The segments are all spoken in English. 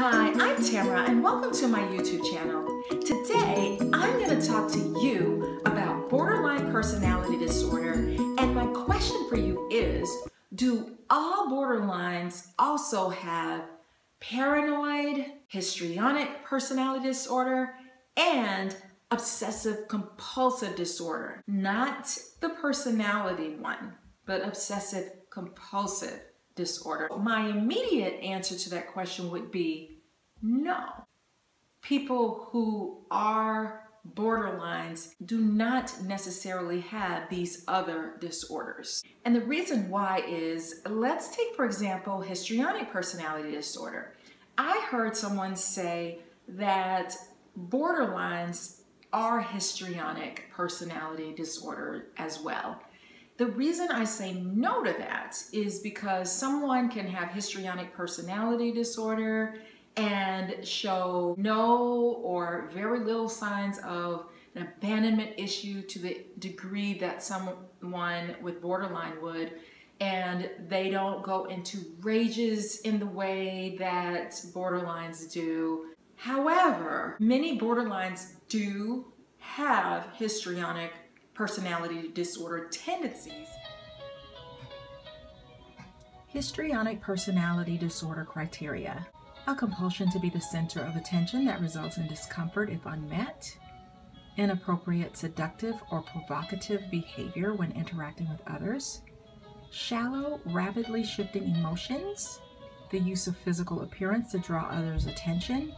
Hi, I'm Tamara and welcome to my YouTube channel. Today, I'm going to talk to you about borderline personality disorder, and my question for you is, do all borderlines also have paranoid, histrionic personality disorder, and obsessive compulsive disorder? Not the personality one, but obsessive compulsive disorder. My immediate answer to that question would be no. People who are borderlines do not necessarily have these other disorders. And the reason why is, let's take for example histrionic personality disorder. I heard someone say that borderlines are histrionic personality disorder as well. The reason I say no to that is because someone can have histrionic personality disorder and show no or very little signs of an abandonment issue to the degree that someone with borderline would, and they don't go into rages in the way that borderlines do. However, many borderlines do have histrionic personality disorder tendencies. Histrionic personality disorder criteria: a compulsion to be the center of attention that results in discomfort if unmet, inappropriate seductive or provocative behavior when interacting with others, shallow, rapidly shifting emotions, the use of physical appearance to draw others' attention,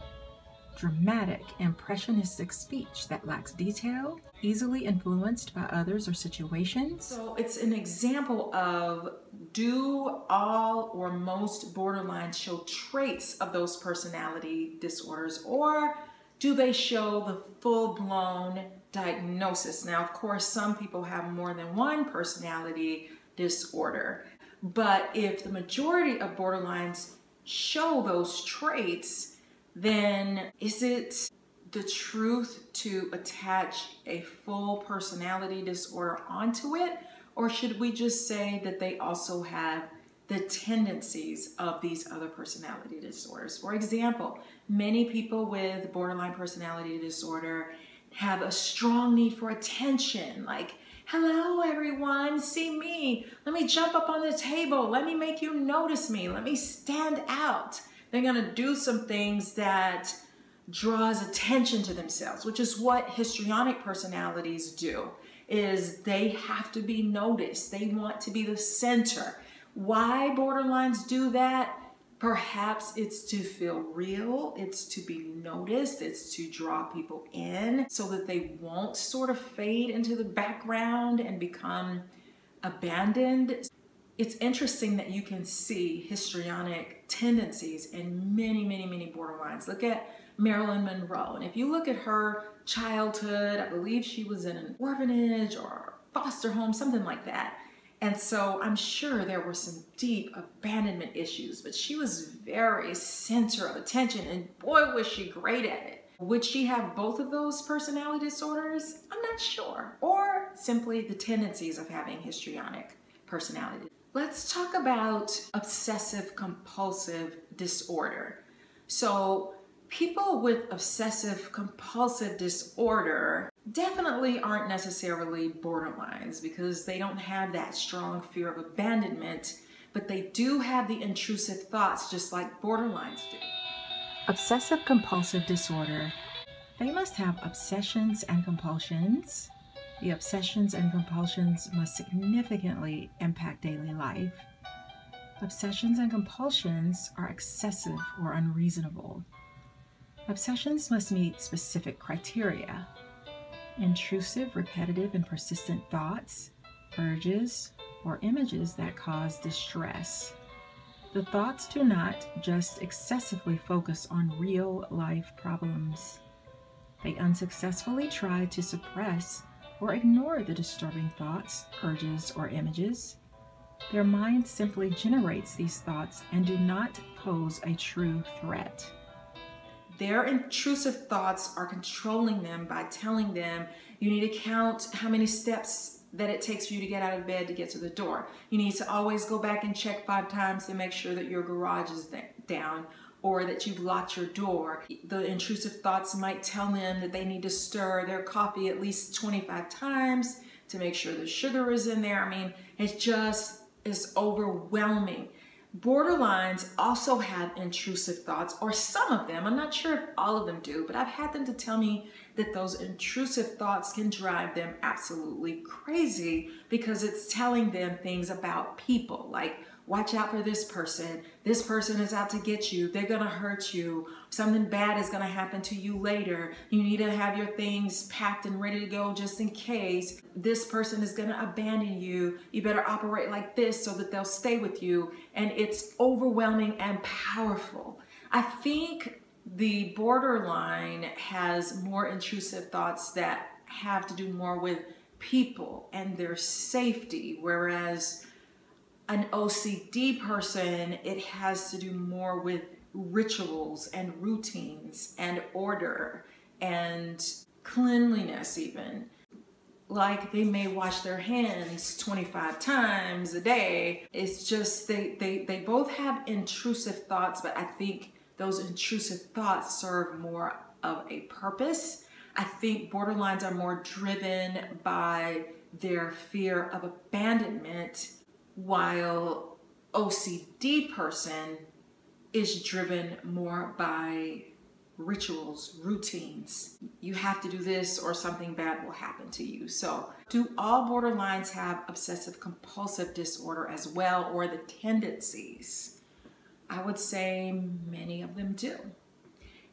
dramatic, impressionistic speech that lacks detail, easily influenced by others or situations. So it's an example of, do all or most borderlines show traits of those personality disorders, or do they show the full-blown diagnosis? Now, of course, some people have more than one personality disorder, but if the majority of borderlines show those traits, then is it the truth to attach a full personality disorder onto it? Or should we just say that they also have the tendencies of these other personality disorders? For example, many people with borderline personality disorder have a strong need for attention, like, hello everyone, see me, let me jump up on the table, let me make you notice me, let me stand out. They're gonna do some things that draws attention to themselves, which is what histrionic personalities do, is they have to be noticed. They want to be the center. Why borderlines do that? Perhaps it's to feel real, it's to be noticed, it's to draw people in so that they won't sort of fade into the background and become abandoned. It's interesting that you can see histrionic tendencies in many borderlines. Look at Marilyn Monroe, and if you look at her childhood, I believe she was in an orphanage or foster home, something like that. And so I'm sure there were some deep abandonment issues, but she was very center of attention, and boy, was she great at it. Would she have both of those personality disorders? I'm not sure. Or simply the tendencies of having histrionic personality. Let's talk about obsessive compulsive disorder. So people with obsessive compulsive disorder definitely aren't necessarily borderlines because they don't have that strong fear of abandonment, but they do have the intrusive thoughts just like borderlines do. Obsessive compulsive disorder: they must have obsessions and compulsions. The obsessions and compulsions must significantly impact daily life. Obsessions and compulsions are excessive or unreasonable. Obsessions must meet specific criteria: intrusive, repetitive, and persistent thoughts, urges, or images that cause distress. The thoughts do not just excessively focus on real-life problems. They unsuccessfully try to suppress or ignore the disturbing thoughts, urges, or images. Their mind simply generates these thoughts and do not pose a true threat. Their intrusive thoughts are controlling them by telling them, you need to count how many steps that it takes for you to get out of bed to get to the door. You need to always go back and check 5 times to make sure that your garage is down or that you've locked your door. The intrusive thoughts might tell them that they need to stir their coffee at least 25 times to make sure the sugar is in there. I mean, it just is overwhelming. Borderlines also have intrusive thoughts, or some of them. I'm not sure if all of them do, but I've had them to tell me that those intrusive thoughts can drive them absolutely crazy because it's telling them things about people, like, watch out for this person is out to get you, they're gonna hurt you, something bad is gonna happen to you later, you need to have your things packed and ready to go just in case, this person is gonna abandon you, you better operate like this so that they'll stay with you. And it's overwhelming and powerful. I think the borderline has more intrusive thoughts that have to do more with people and their safety, whereas an OCD person, it has to do more with rituals and routines and order and cleanliness even. Like they may wash their hands 25 times a day. It's just they both have intrusive thoughts, but I think those intrusive thoughts serve more of a purpose. I think borderlines are more driven by their fear of abandonment, while OCD person is driven more by rituals, routines. You have to do this or something bad will happen to you. So do all borderlines have obsessive compulsive disorder as well, or the tendencies? I would say many of them do.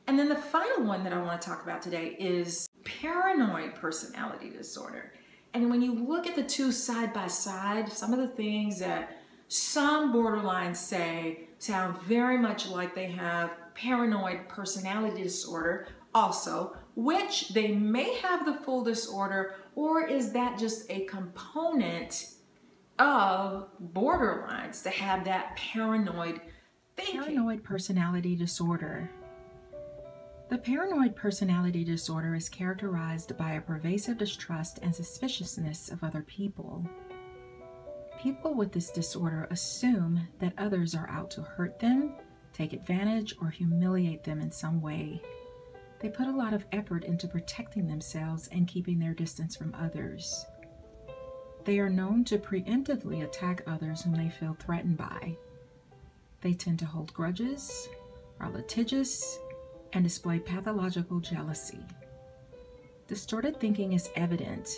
And then the final one that I want to talk about today is paranoid personality disorder. And when you look at the two side by side, some of the things that some borderlines say sound very much like they have paranoid personality disorder also, which they may have the full disorder, or is that just a component of borderlines to have that paranoid thinking? Paranoid personality disorder. The paranoid personality disorder is characterized by a pervasive distrust and suspiciousness of other people. People with this disorder assume that others are out to hurt them, take advantage, or humiliate them in some way. They put a lot of effort into protecting themselves and keeping their distance from others. They are known to preemptively attack others whom they feel threatened by. They tend to hold grudges, are litigious, and display pathological jealousy. Distorted thinking is evident.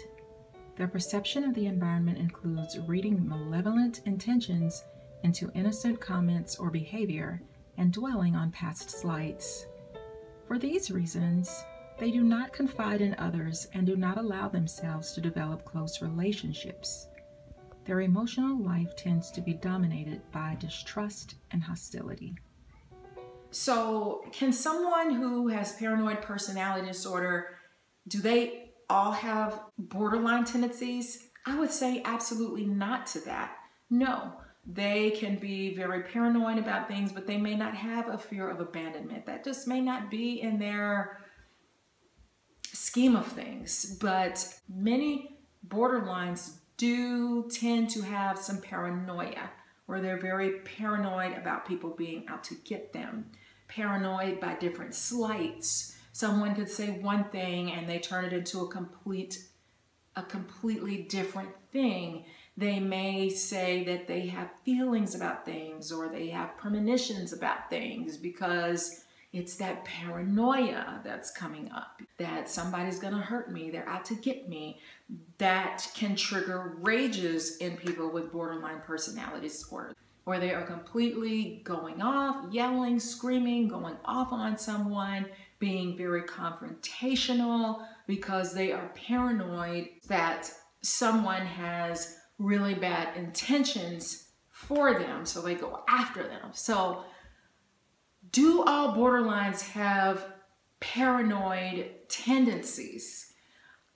Their perception of the environment includes reading malevolent intentions into innocent comments or behavior and dwelling on past slights. For these reasons, they do not confide in others and do not allow themselves to develop close relationships. Their emotional life tends to be dominated by distrust and hostility. So can someone who has paranoid personality disorder, do they all have borderline tendencies? I would say absolutely not to that. No, they can be very paranoid about things, but they may not have a fear of abandonment. That just may not be in their scheme of things. But many borderlines do tend to have some paranoia, where they're very paranoid about people being out to get them. Paranoid by different slights. Someone could say one thing and they turn it into a completely different thing. They may say that they have feelings about things, or they have premonitions about things because it's that paranoia that's coming up, that somebody's gonna hurt me, they're out to get me. That can trigger rages in people with borderline personality disorder, where they are completely going off, yelling, screaming, going off on someone, being very confrontational because they are paranoid that someone has really bad intentions for them, so they go after them. So do all borderlines have paranoid tendencies?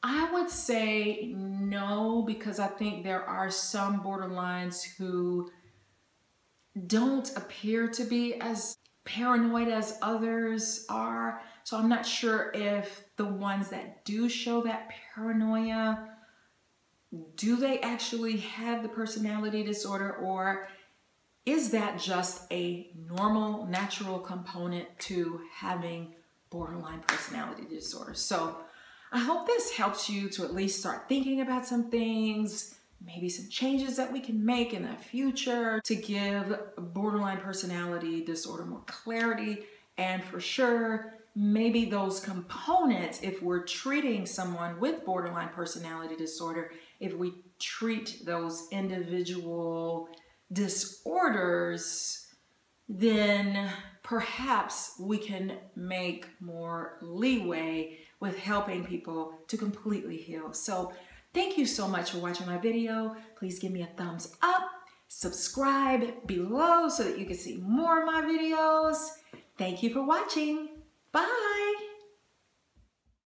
I would say no, because I think there are some borderlines who don't appear to be as paranoid as others are. So I'm not sure if the ones that do show that paranoia do they actually have the personality disorder, or is that just a normal, natural component to having borderline personality disorder? So I hope this helps you to at least start thinking about some things, maybe some changes that we can make in the future to give borderline personality disorder more clarity. And for sure, maybe those components, if we're treating someone with borderline personality disorder, if we treat those individual disorders, then perhaps we can make more leeway with helping people to completely heal. So thank you so much for watching my video. Please give me a thumbs up, subscribe below so that you can see more of my videos. Thank you for watching. Bye.